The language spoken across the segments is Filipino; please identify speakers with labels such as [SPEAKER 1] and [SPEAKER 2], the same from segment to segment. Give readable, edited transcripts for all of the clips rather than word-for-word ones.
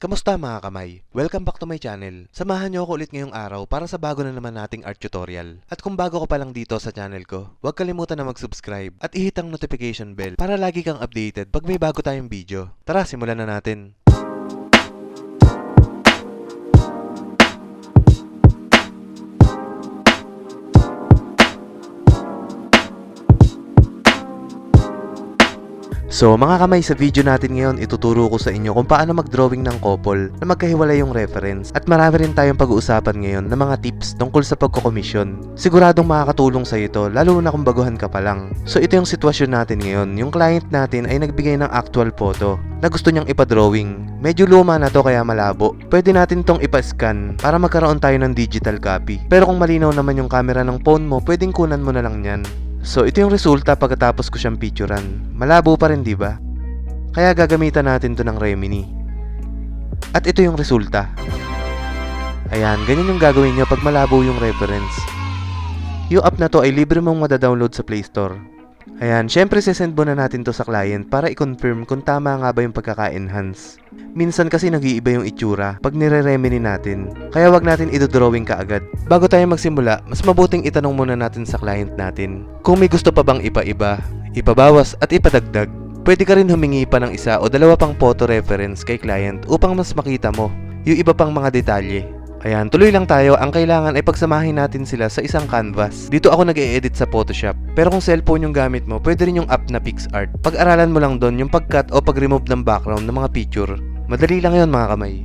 [SPEAKER 1] Kamusta mga kamay? Welcome back to my channel. Samahan niyo ako ulit ngayong araw para sa bago na naman nating art tutorial. At kung bago ka pa lang dito sa channel ko, huwag kalimutan na mag-subscribe at i-hit ang notification bell para lagi kang updated pag may bago tayong video. Tara, simulan na natin. So mga kamay, sa video natin ngayon ituturo ko sa inyo kung paano mag-drawing ng couple na magkahiwalay yung reference at marami rin tayong pag-uusapan ngayon ng mga tips tungkol sa pagko-commission. Siguradong makakatulong sa ito lalo na kung baguhan ka pa lang. So ito yung sitwasyon natin ngayon. Yung client natin ay nagbigay ng actual photo na gusto niyang ipa-drawing. Medyo luma na to kaya malabo. Pwede natin tong ipa-scan para magkaroon tayo ng digital copy. Pero kung malinaw naman yung camera ng phone mo, pwedeng kunan mo na lang yan. So ito yung resulta pagkatapos ko siyang picturean. Malabo pa rin, di ba? Kaya gagamitan natin to ng Remini. At ito yung resulta. Ayan, ganyan yung gagawin nyo pag malabo yung reference. Yung app na to ay libre mong madadownload sa Play Store. Ayan, syempre sesend muna natin to sa client para i-confirm kung tama nga ba yung pagkaka-enhance. Minsan kasi nag-iiba yung itsura pag nire-remini natin. Kaya wag natin i-drawing kaagad. Bago tayo magsimula, mas mabuting itanong muna natin sa client natin kung may gusto pa bang ipa-iba, ipabawas at ipadagdag. Pwede ka rin humingi pa ng isa o dalawa pang photo reference kay client upang mas makita mo yung iba pang mga detalye. Ayan, tuloy lang tayo. Ang kailangan ay pagsamahin natin sila sa isang canvas. Dito ako nag-e-edit sa Photoshop. Pero kung cellphone yung gamit mo, pwede rin yung app na PixArt. Pag-aralan mo lang doon yung pag-cut o pag-remove ng background ng mga picture. Madali lang yon mga kamay.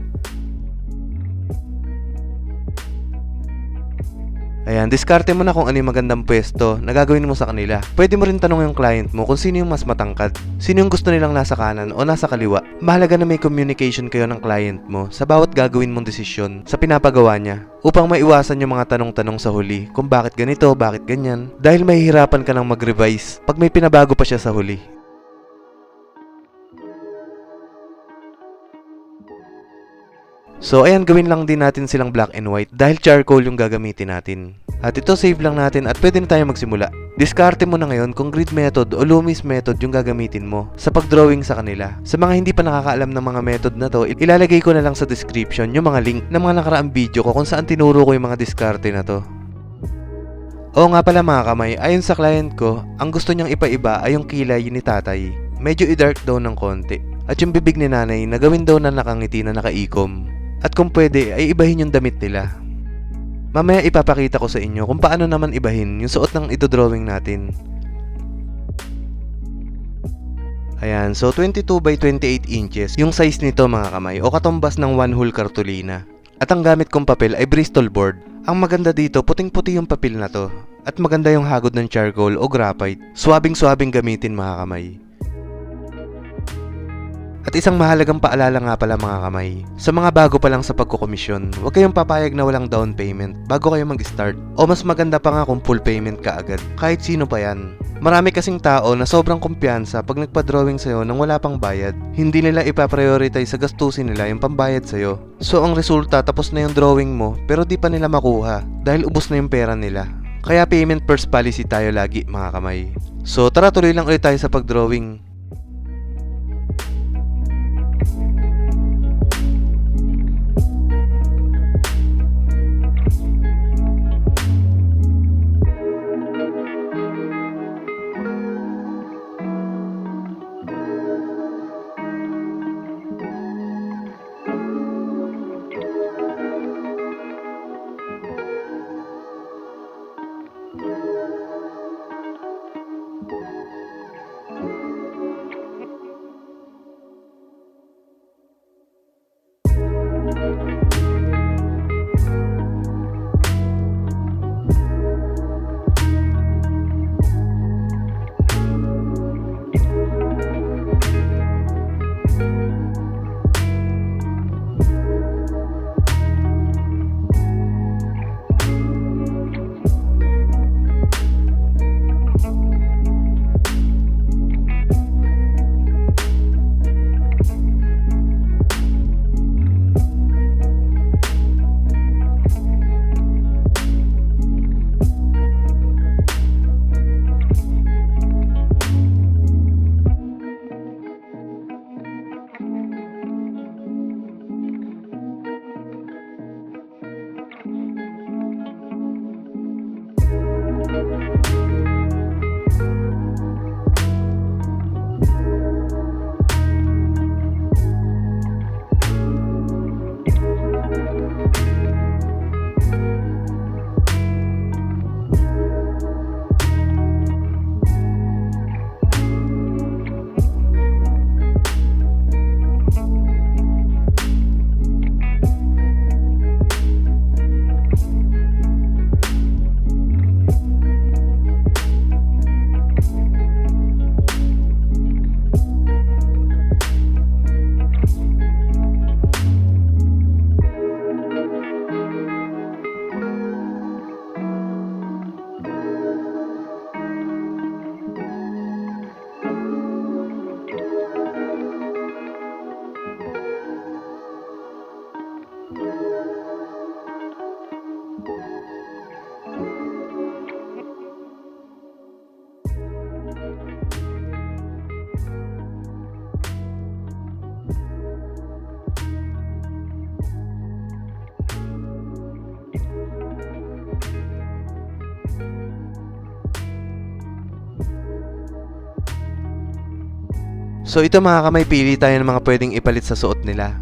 [SPEAKER 1] Ayan, diskarte mo na kung ano yung magandang pwesto na gagawin mo sa kanila. Pwede mo rin tanong yung client mo kung sino yung mas matangkad. Sino yung gusto nilang nasa kanan o nasa kaliwa. Mahalaga na may communication kayo ng client mo sa bawat gagawin mong desisyon sa pinapagawa niya. Upang maiwasan yung mga tanong-tanong sa huli kung bakit ganito, bakit ganyan. Dahil mahihirapan ka nang mag-revise pag may pinabago pa siya sa huli. So ayan, gawin lang din natin silang black and white dahil charcoal yung gagamitin natin. At ito save lang natin at pwede na tayo magsimula. Diskarte mo na ngayon kung grid method o Loomis method yung gagamitin mo sa pag-drawing sa kanila. Sa mga hindi pa nakakaalam ng mga method na to, ilalagay ko na lang sa description yung mga link ng mga nakaraang video ko kung saan tinuro ko yung mga diskarte na to. Oo nga pala mga kamay, ayon sa client ko, ang gusto niyang ipaiba ay yung kilay ni tatay. Medyo i-dark daw ng konti. At yung bibig ni nanay na gawin daw na nakangiti na nakaikom. At kung pwede ay ibahin yung damit nila. Mamaya ipapakita ko sa inyo kung paano naman ibahin yung suot ng idodrawing natin. Ayan, so 22 by 28 inches yung size nito mga kamay o katumbas ng 1 whole cartolina. At ang gamit kong papel ay Bristol board. Ang maganda dito, puting-puti yung papel na to. At maganda yung hagod ng charcoal o graphite. Swabing-swabing gamitin mga kamay. At isang mahalagang paalala nga pala mga kamay, sa mga bago pa lang sa pagkukomisyon, huwag kayong papayag na walang down payment bago kayo mag-start. O mas maganda pa nga kung full payment ka agad, kahit sino pa yan. Marami kasing tao na sobrang kumpiyansa pag nagpa-drawing sa'yo nang wala pang bayad. Hindi nila ipaprioritize sa gastusin nila yung pambayad sa'yo. So ang resulta, tapos na yung drawing mo pero di pa nila makuha dahil ubos na yung pera nila. Kaya payment first policy tayo lagi mga kamay. So tara, tuloy lang ulit tayo sa pag-drawing. So ito mga kamay, pili tayo ng mga pwedeng ipalit sa suot nila.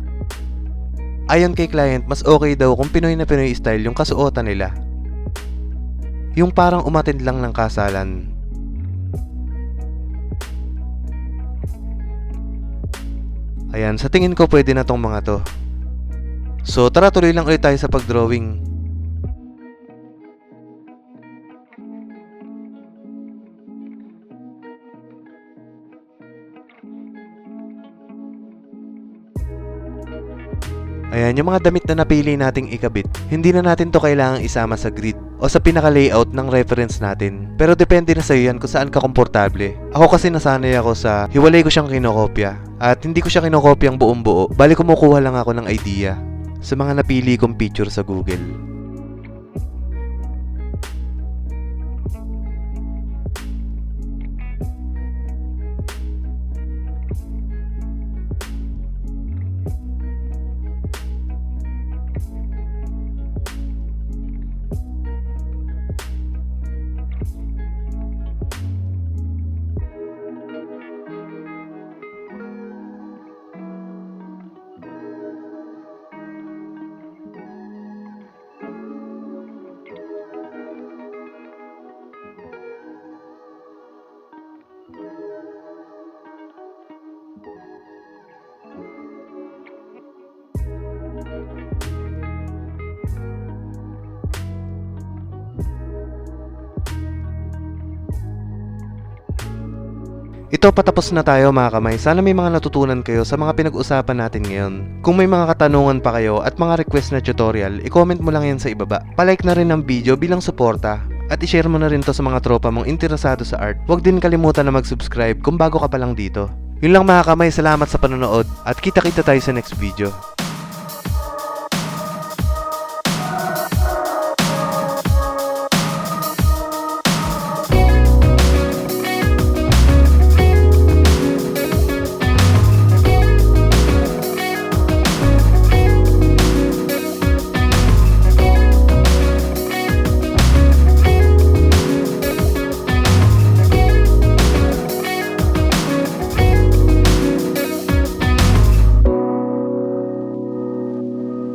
[SPEAKER 1] Ayon kay client, mas okay daw kung Pinoy na Pinoy style yung kasuotan nila. Yung parang umattend lang ng kasalan. Ayan, sa tingin ko pwede na tong mga to. So tara, tuloy lang ulit tayo sa pagdrawing. Ayan, yung mga damit na napili nating ikabit, hindi na natin to kailangang isama sa grid o sa pinaka-layout ng reference natin. Pero depende na sa'yo yan kung saan ka komportable. Ako kasi nasanay ako sa hiwalay ko siyang kinokopya. At hindi ko siya kinokopyang buong buo, bali kumukuha lang ako ng idea sa mga napili kong picture sa Google. Ito, patapos na tayo mga kamay. Sana may mga natutunan kayo sa mga pinag-usapan natin ngayon. Kung may mga katanungan pa kayo at mga request na tutorial, i-comment mo lang yan sa ibaba. Palike na rin ang video bilang suporta at i-share mo na rin to sa mga tropa mong interesado sa art. Huwag din kalimutan na mag-subscribe kung bago ka pa lang dito. Yun lang mga kamay, salamat sa panonood at kita-kita tayo sa next video.